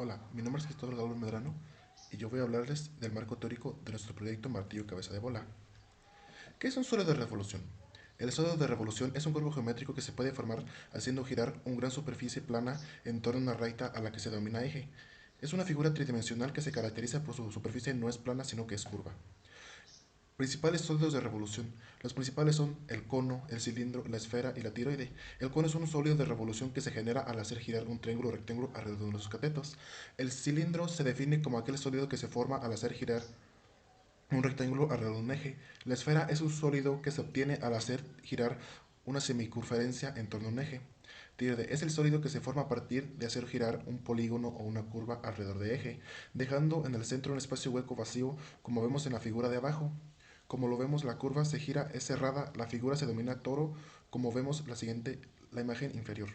Hola, mi nombre es Cristóbal Gabriel Medrano y yo voy a hablarles del marco teórico de nuestro proyecto Martillo Cabeza de Bola. ¿Qué es un sólido de revolución? El sólido de revolución es un cuerpo geométrico que se puede formar haciendo girar una gran superficie plana en torno a una recta a la que se denomina eje. Es una figura tridimensional que se caracteriza por su superficie no es plana sino que es curva. Principales sólidos de revolución. Los principales son el cono, el cilindro, la esfera y la tiroide. El cono es un sólido de revolución que se genera al hacer girar un triángulo o rectángulo alrededor de los catetos. El cilindro se define como aquel sólido que se forma al hacer girar un rectángulo alrededor de un eje. La esfera es un sólido que se obtiene al hacer girar una semicircunferencia en torno a un eje. Tiroide es el sólido que se forma a partir de hacer girar un polígono o una curva alrededor de eje, dejando en el centro un espacio hueco vacío como vemos en la figura de abajo. Como lo vemos, la curva se gira, es cerrada, la figura se denomina toro, como vemos la imagen inferior.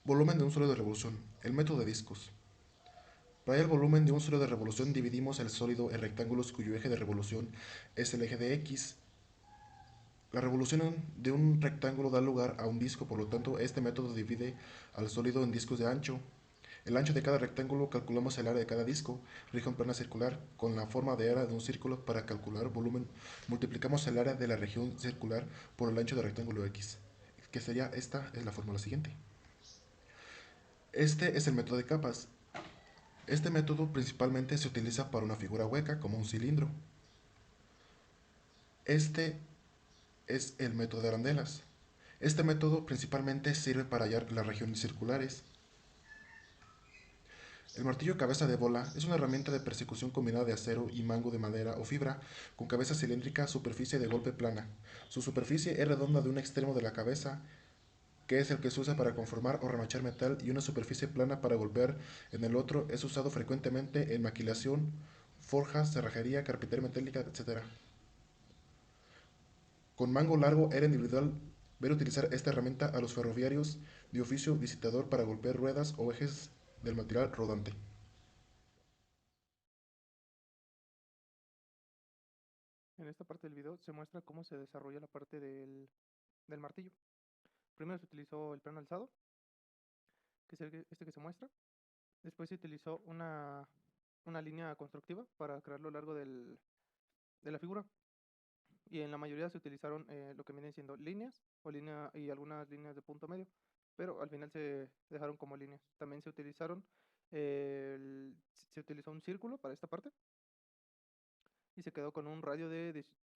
Volumen de un sólido de revolución. El método de discos. Para hallar el volumen de un sólido de revolución dividimos el sólido en rectángulos cuyo eje de revolución es el eje de X. La revolución de un rectángulo da lugar a un disco, por lo tanto este método divide al sólido en discos de ancho. El ancho de cada rectángulo calculamos el área de cada disco, región plana circular, con la forma de área de un círculo para calcular volumen. Multiplicamos el área de la región circular por el ancho del rectángulo X, que sería esta es la fórmula siguiente. Este es el método de capas. Este método principalmente se utiliza para una figura hueca como un cilindro. Este es el método de arandelas. Este método principalmente sirve para hallar las regiones circulares. El martillo cabeza de bola es una herramienta de persecución combinada de acero y mango de madera o fibra, con cabeza cilíndrica, superficie de golpe plana. Su superficie es redonda de un extremo de la cabeza, que es el que se usa para conformar o remachar metal, y una superficie plana para golpear en el otro. Es usado frecuentemente en maquilación, forjas, cerrajería, carpintería metálica, etc. Con mango largo era individual ver utilizar esta herramienta a los ferroviarios de oficio visitador para golpear ruedas o ejes del material rodante. En esta parte del video se muestra cómo se desarrolla la parte del martillo. Primero se utilizó el plano alzado, que es este que se muestra. Después se utilizó una línea constructiva para crear lo largo de la figura. Y en la mayoría se utilizaron lo que vienen siendo líneas y algunas líneas de punto medio, pero al final se dejaron como líneas. También se utilizó un círculo para esta parte y se quedó con un radio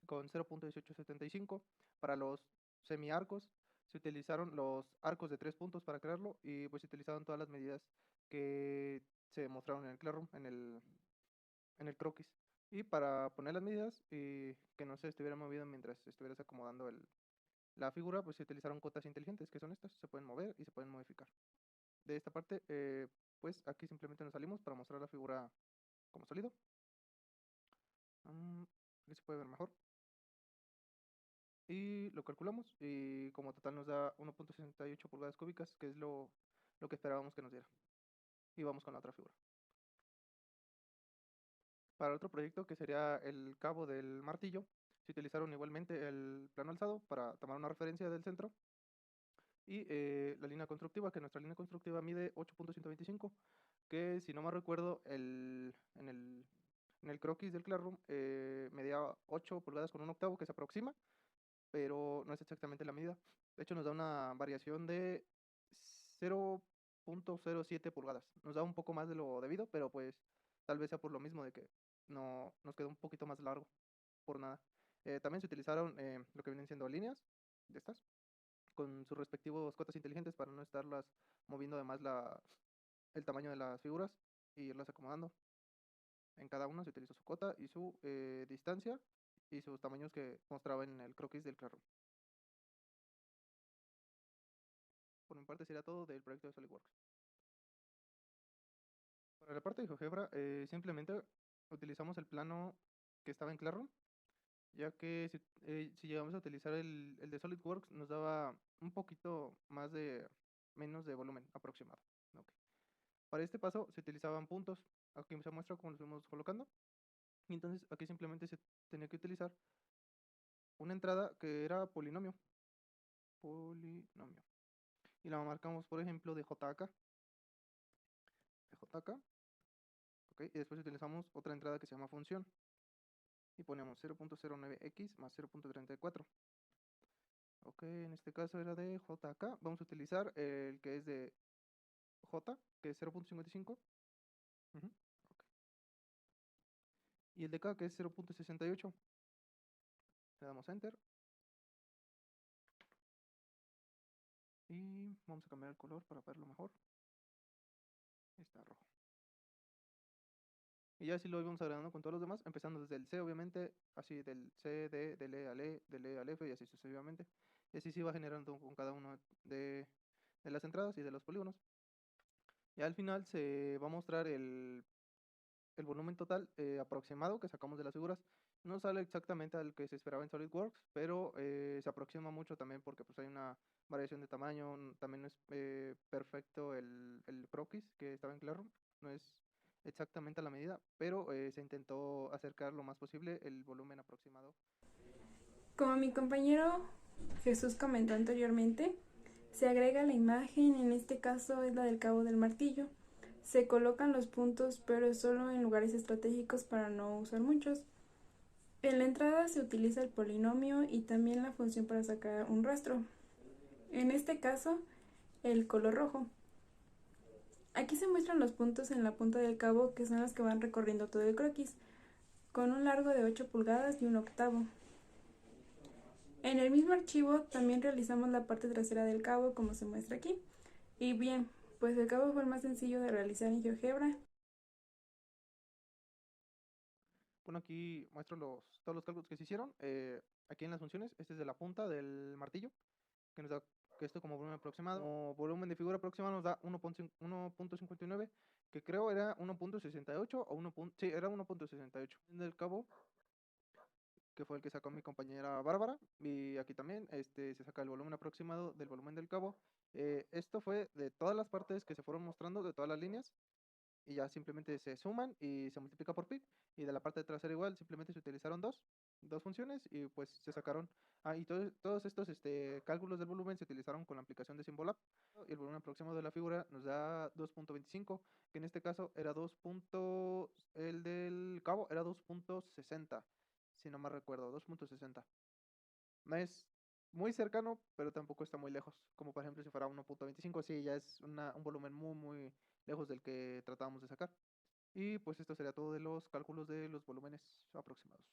con 0.1875. Para los semiarcos se utilizaron los arcos de 3 puntos para crearlo, y pues se utilizaron todas las medidas que se mostraron en el Classroom, en el croquis. Y para poner las medidas y que no se estuviera moviendo mientras estuvieras acomodando la figura, pues se utilizaron cotas inteligentes, que son estas, se pueden mover y se pueden modificar. De esta parte, pues aquí simplemente nos salimos para mostrar la figura como sólido. Aquí se puede ver mejor. Y lo calculamos y como total nos da 1.68 pulgadas cúbicas, que es lo que esperábamos que nos diera. Y vamos con la otra figura. Para el otro proyecto, que sería el cabo del martillo, se utilizaron igualmente el plano alzado para tomar una referencia del centro y la línea constructiva, que nuestra línea constructiva mide 8.125, que si no me recuerdo, en el croquis del Classroom medía 8 pulgadas con un octavo, que se aproxima, pero no es exactamente la medida. De hecho, nos da una variación de 0.07 pulgadas. Nos da un poco más de lo debido, pero pues tal vez sea por lo mismo de que no nos quedó un poquito más largo, por nada. También se utilizaron lo que vienen siendo líneas de estas, con sus respectivos cotas inteligentes para no estarlas moviendo además el tamaño de las figuras y irlas acomodando. En cada una se utilizó su cota y su distancia y sus tamaños que mostraba en el croquis del Classroom. Por mi parte sería todo del proyecto de SolidWorks. Para la parte de GeoGebra, simplemente utilizamos el plano que estaba en Classroom, ya que si llegamos a utilizar el de SolidWorks nos daba un poquito menos de volumen aproximado. Ok. Para este paso se utilizaban puntos. Aquí se muestra cómo los fuimos colocando. Y entonces aquí simplemente se tenía que utilizar una entrada que era polinomio. Polinomio. Y la marcamos, por ejemplo, de JK. JK, ok, y después utilizamos otra entrada que se llama función y ponemos 0.09x más 0.34. Ok, en este caso era de JK, vamos a utilizar el que es de J, que es 0.55. Ujú, ok. Y el de K, que es 0.68. Le damos Enter y vamos a cambiar el color para verlo mejor. Está rojo. Y ya así lo íbamos agregando con todos los demás, empezando desde el C, obviamente, así del C, D, del E al E, del E al F y así sucesivamente. Y así se va generando con cada uno de las entradas y de los polígonos. Y al final se va a mostrar el volumen total aproximado que sacamos de las figuras. No sale exactamente al que se esperaba en SolidWorks, pero se aproxima mucho también porque pues hay una variación de tamaño. También no es perfecto el croquis que estaba en Classroom, no es exactamente a la medida, pero se intentó acercar lo más posible el volumen aproximado. Como mi compañero Jesús comentó anteriormente, se agrega la imagen, en este caso es la del cabo del martillo. Se colocan los puntos, pero solo en lugares estratégicos para no usar muchos. En la entrada se utiliza el polinomio y también la función para sacar un rastro. En este caso, el color rojo. Aquí se muestran los puntos en la punta del cabo, que son los que van recorriendo todo el croquis, con un largo de 8 pulgadas y un octavo. En el mismo archivo también realizamos la parte trasera del cabo, como se muestra aquí. Y bien, pues el cabo fue el más sencillo de realizar en GeoGebra. Bueno, aquí muestro todos los cálculos que se hicieron. Aquí en las funciones, este es de la punta del martillo, que nos da que esto como volumen aproximado. Como volumen de figura aproximado nos da 1.59, que creo era 1.68 o 1. Sí, era 1.68. Del cabo, que fue el que sacó mi compañera Bárbara, y aquí también se saca el volumen aproximado del volumen del cabo. Esto fue de todas las partes que se fueron mostrando, de todas las líneas, y ya simplemente se suman y se multiplica por pi. Y de la parte trasera igual, simplemente se utilizaron dos funciones y pues se sacaron. Y todos estos cálculos del volumen se utilizaron con la aplicación de Symbolab. Y el volumen aproximado de la figura nos da 2.25, que en este caso era el del cabo era 2.60, si no me recuerdo, 2.60. No es muy cercano, pero tampoco está muy lejos. Como por ejemplo si fuera 1.25, sí, ya es un volumen muy, muy lejos del que tratábamos de sacar. Y pues esto sería todo de los cálculos de los volúmenes aproximados.